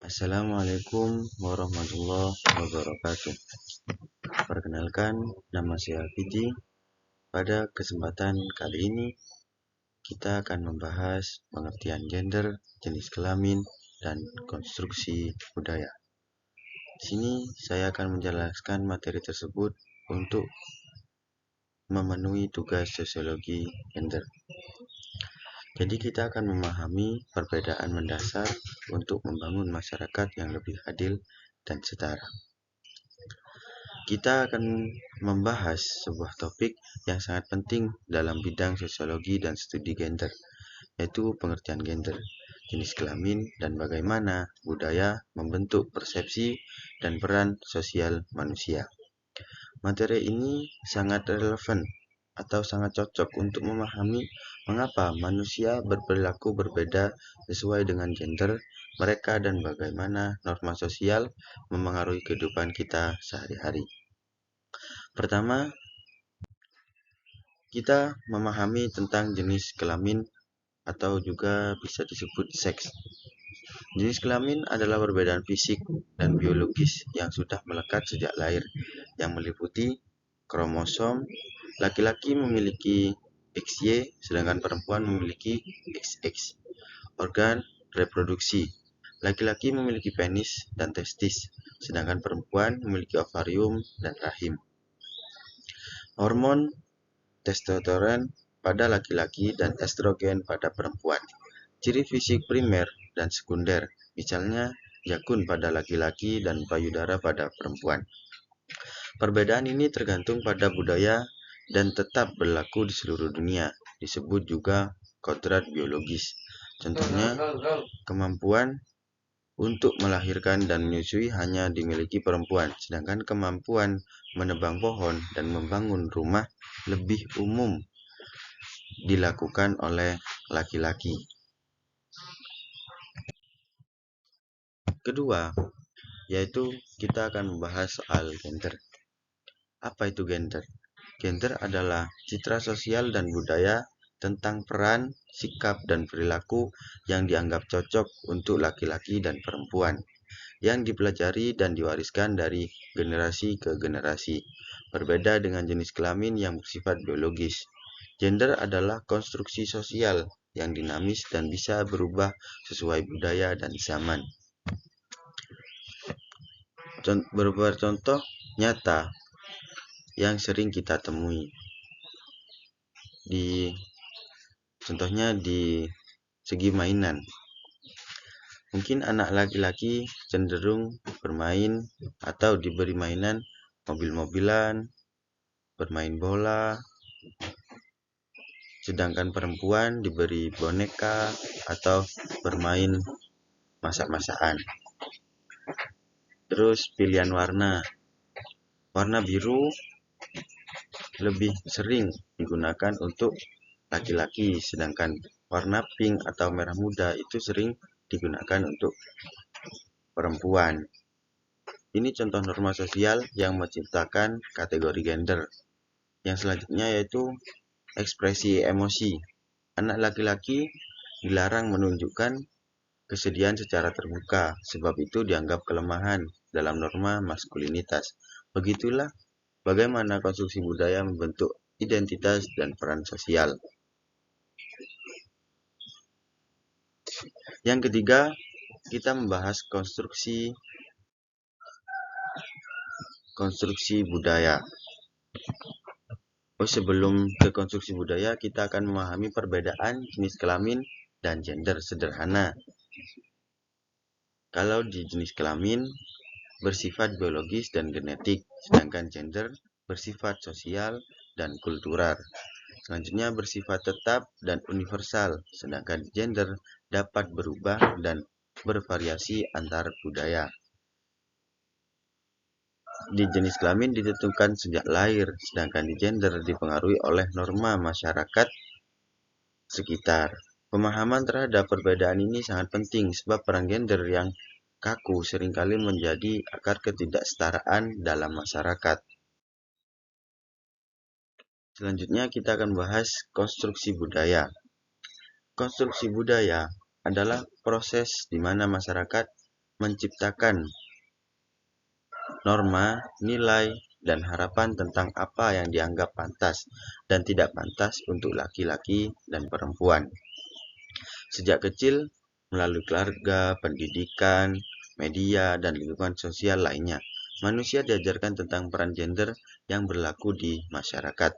Assalamualaikum warahmatullahi wabarakatuh. Perkenalkan, nama saya Fiji. Pada kesempatan kali ini, kita akan membahas pengertian gender, jenis kelamin, dan konstruksi budaya. Di sini saya akan menjelaskan materi tersebut untuk memenuhi tugas sosiologi gender. Jadi kita akan memahami perbedaan mendasar untuk membangun masyarakat yang lebih adil dan setara. Kita akan membahas sebuah topik yang sangat penting dalam bidang sosiologi dan studi gender, yaitu pengertian gender, jenis kelamin, dan bagaimana budaya membentuk persepsi dan peran sosial manusia. Materi ini sangat relevan atau sangat cocok untuk memahami mengapa manusia berperilaku berbeda sesuai dengan gender mereka dan bagaimana norma sosial memengaruhi kehidupan kita sehari-hari. Pertama, kita memahami tentang jenis kelamin atau juga bisa disebut seks. Jenis kelamin adalah perbedaan fisik dan biologis yang sudah melekat sejak lahir, yang meliputi kromosom. Laki-laki memiliki XY, sedangkan perempuan memiliki XX. Organ reproduksi. Laki-laki memiliki penis dan testis, sedangkan perempuan memiliki ovarium dan rahim. Hormon testosteron pada laki-laki dan estrogen pada perempuan. Ciri fisik primer dan sekunder, misalnya jakun pada laki-laki dan payudara pada perempuan. Perbedaan ini tergantung pada budaya dan tetap berlaku di seluruh dunia, disebut juga kodrat biologis. Contohnya, kemampuan untuk melahirkan dan menyusui hanya dimiliki perempuan, sedangkan kemampuan menebang pohon dan membangun rumah lebih umum dilakukan oleh laki-laki. Kedua, yaitu kita akan membahas soal gender. Apa itu gender? Gender adalah citra sosial dan budaya tentang peran, sikap, dan perilaku yang dianggap cocok untuk laki-laki dan perempuan, yang dipelajari dan diwariskan dari generasi ke generasi. Berbeda dengan jenis kelamin yang bersifat biologis. Gender adalah konstruksi sosial yang dinamis dan bisa berubah sesuai budaya dan zaman. Beberapa contoh nyata yang sering kita temui. Contohnya di segi mainan. Mungkin anak laki-laki cenderung bermain atau diberi mainan mobil-mobilan, bermain bola, sedangkan perempuan diberi boneka atau bermain masak-masakan. Terus pilihan warna. Warna biru lebih sering digunakan untuk laki-laki, sedangkan warna pink atau merah muda itu sering digunakan untuk perempuan. Ini contoh norma sosial yang menciptakan kategori gender. Yang selanjutnya yaitu ekspresi emosi. Anak laki-laki dilarang menunjukkan kesedihan secara terbuka, sebab itu dianggap kelemahan dalam norma maskulinitas. Begitulah bagaimana konstruksi budaya membentuk identitas dan peran sosial. Yang ketiga, kita membahas konstruksi budaya. Sebelum ke konstruksi budaya, kita akan memahami perbedaan jenis kelamin dan gender sederhana. Kalau di jenis kelamin bersifat biologis dan genetik, sedangkan gender bersifat sosial dan kultural. Selanjutnya bersifat tetap dan universal, sedangkan gender dapat berubah dan bervariasi antar budaya. Di jenis kelamin ditentukan sejak lahir, sedangkan di gender dipengaruhi oleh norma masyarakat sekitar. Pemahaman terhadap perbedaan ini sangat penting sebab peran gender yang kaku seringkali menjadi akar ketidaksetaraan dalam masyarakat. Selanjutnya kita akan bahas konstruksi budaya. Konstruksi budaya adalah proses di mana masyarakat menciptakan norma, nilai, dan harapan tentang apa yang dianggap pantas dan tidak pantas untuk laki-laki dan perempuan. Sejak kecil, melalui keluarga, pendidikan, media, dan lingkungan sosial lainnya, manusia diajarkan tentang peran gender yang berlaku di masyarakat.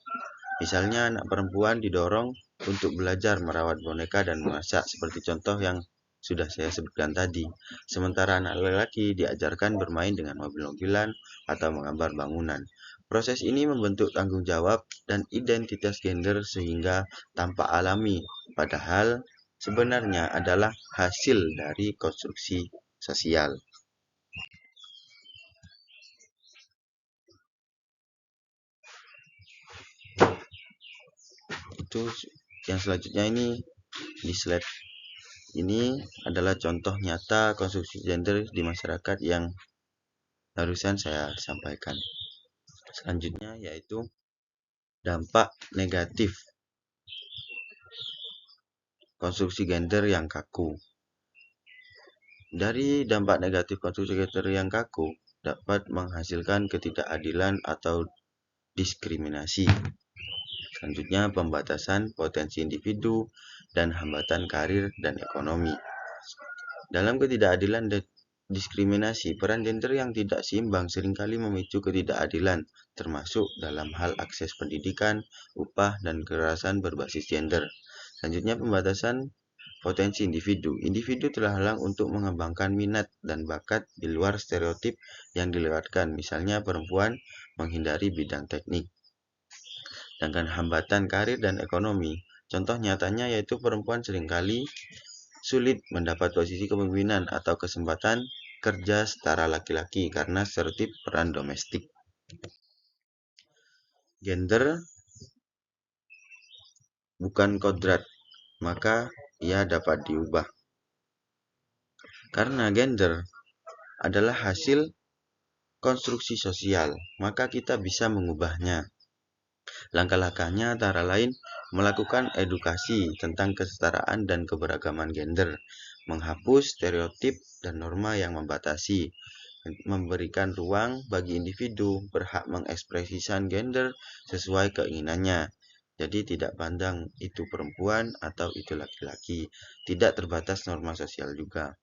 Misalnya, anak perempuan didorong untuk belajar merawat boneka dan memasak, seperti contoh yang sudah saya sebutkan tadi. Sementara anak laki-laki diajarkan bermain dengan mobil-mobilan atau menggambar bangunan. Proses ini membentuk tanggung jawab dan identitas gender sehingga tampak alami, padahal sebenarnya adalah hasil dari konstruksi sosial. Itu yang selanjutnya ini di slide ini adalah contoh nyata konstruksi gender di masyarakat yang barusan saya sampaikan. Selanjutnya yaitu dampak negatif konstruksi gender yang kaku. Dari dampak negatif konstruksi gender yang kaku dapat menghasilkan ketidakadilan atau diskriminasi. Selanjutnya, pembatasan potensi individu dan hambatan karir dan ekonomi. Dalam ketidakadilan dan diskriminasi, peran gender yang tidak seimbang seringkali memicu ketidakadilan, termasuk dalam hal akses pendidikan, upah, dan kekerasan berbasis gender. Selanjutnya, pembatasan potensi individu. Individu terhalang untuk mengembangkan minat dan bakat di luar stereotip yang dilewatkan, misalnya perempuan menghindari bidang teknik. Sedangkan hambatan karir dan ekonomi, contoh nyatanya yaitu perempuan seringkali sulit mendapat posisi kepemimpinan atau kesempatan kerja setara laki-laki karena stereotip peran domestik. Gender bukan kodrat, maka ia dapat diubah. Karena gender adalah hasil konstruksi sosial, maka kita bisa mengubahnya. Langkah-langkahnya antara lain melakukan edukasi tentang kesetaraan dan keberagaman gender, menghapus stereotip dan norma yang membatasi, memberikan ruang bagi individu berhak mengekspresikan gender sesuai keinginannya. Jadi tidak pandang itu perempuan atau itu laki-laki, tidak terbatas norma sosial juga.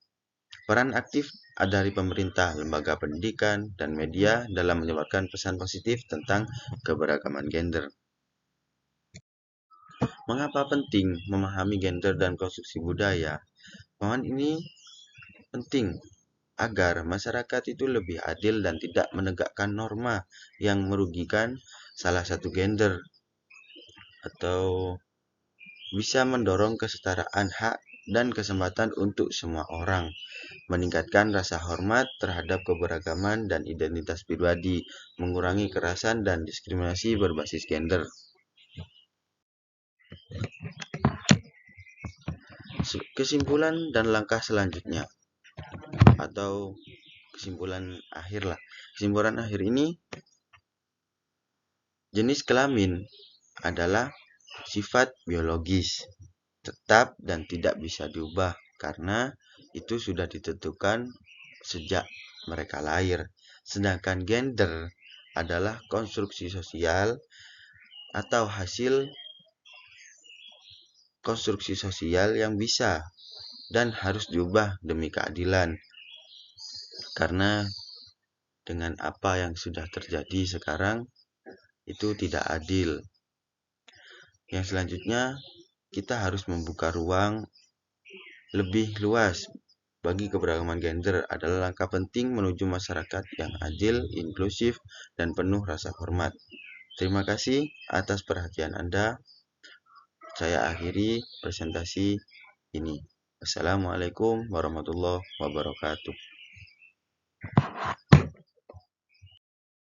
Peran aktif dari pemerintah, lembaga pendidikan, dan media dalam menyebarkan pesan positif tentang keberagaman gender. Mengapa penting memahami gender dan konstruksi budaya? Pemahaman ini penting agar masyarakat itu lebih adil dan tidak menegakkan norma yang merugikan salah satu gender, atau bisa mendorong kesetaraan hak dan kesempatan untuk semua orang, meningkatkan rasa hormat terhadap keberagaman dan identitas pribadi, mengurangi kekerasan dan diskriminasi berbasis gender. Kesimpulan dan langkah selanjutnya, atau kesimpulan akhir lah. Kesimpulan akhir ini, jenis kelamin adalah sifat biologis, tetap dan tidak bisa diubah karena itu sudah ditentukan sejak mereka lahir. Sedangkan gender adalah konstruksi sosial atau hasil konstruksi sosial yang bisa dan harus diubah demi keadilan. Karena dengan apa yang sudah terjadi sekarang itu tidak adil. Yang selanjutnya, kita harus membuka ruang lebih luas bagi keberagaman gender adalah langkah penting menuju masyarakat yang adil, inklusif, dan penuh rasa hormat. Terima kasih atas perhatian Anda. Saya akhiri presentasi ini. Wassalamualaikum warahmatullahi wabarakatuh.